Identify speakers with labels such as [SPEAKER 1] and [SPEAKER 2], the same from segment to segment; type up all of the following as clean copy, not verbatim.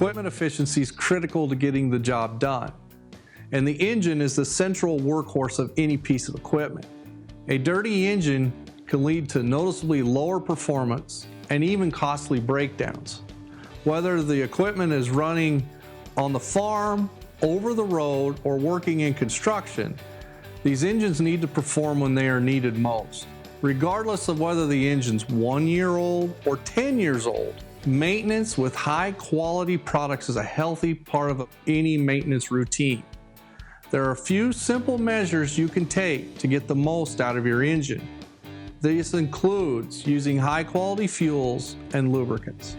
[SPEAKER 1] equipment efficiency is critical to getting the job done, and the engine is the central workhorse of any piece of equipment. A dirty engine can lead to noticeably lower performance and even costly breakdowns. Whether the equipment is running on the farm, over the road, or working in construction, these engines need to perform when they are needed most. Regardless of whether the engine's 1 year old or 10 years old, maintenance with high quality products is a healthy part of any maintenance routine. There are a few simple measures you can take to get the most out of your engine. This includes using high quality fuels and lubricants.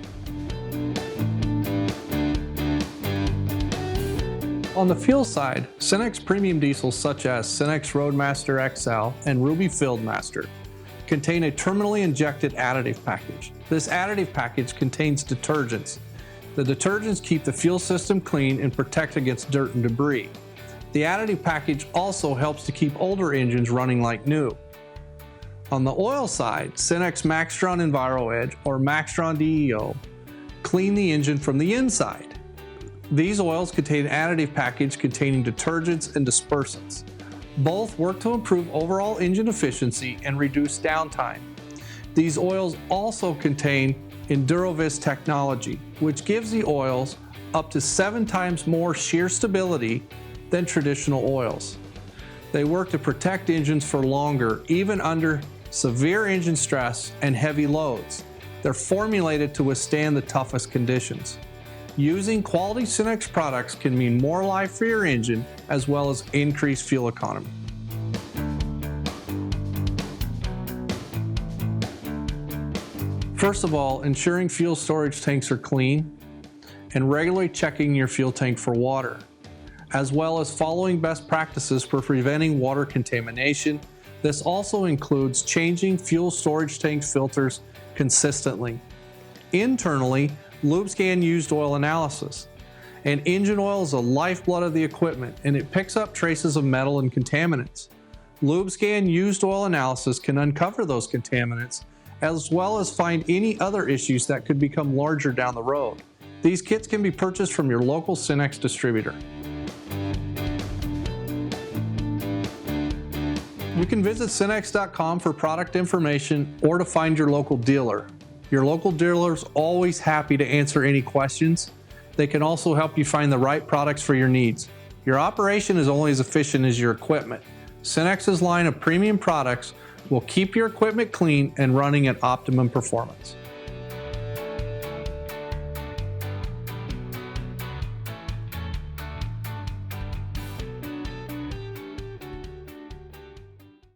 [SPEAKER 1] On the fuel side, Cenex premium diesels such as Cenex Roadmaster XL and Ruby Fieldmaster contain a terminally injected additive package. This additive package contains detergents. The detergents keep the fuel system clean and protect against dirt and debris. The additive package also helps to keep older engines running like new. On the oil side, Cenex Maxtron EnviroEdge or Maxtron DEO clean the engine from the inside. These oils contain an additive package containing detergents and dispersants. Both work to improve overall engine efficiency and reduce downtime. These oils also contain EnduroVis technology, which gives the oils up to 7 times more shear stability than traditional oils. They work to protect engines for longer, even under severe engine stress and heavy loads. They're formulated to withstand the toughest conditions. Using quality Cenex products can mean more life for your engine as well as increased fuel economy. First of all, ensuring fuel storage tanks are clean and regularly checking your fuel tank for water, as well as following best practices for preventing water contamination. This also includes changing fuel storage tank filters consistently. Internally, LubeScan used oil analysis. And engine oil is the lifeblood of the equipment, and it picks up traces of metal and contaminants. LubeScan used oil analysis can uncover those contaminants, as well as find any other issues that could become larger down the road. These kits can be purchased from your local Cenex distributor. You can visit Cenex.com for product information or to find your local dealer. Your local dealer is always happy to answer any questions. They can also help you find the right products for your needs. Your operation is only as efficient as your equipment. Cenex's line of premium products will keep your equipment clean and running at optimum performance.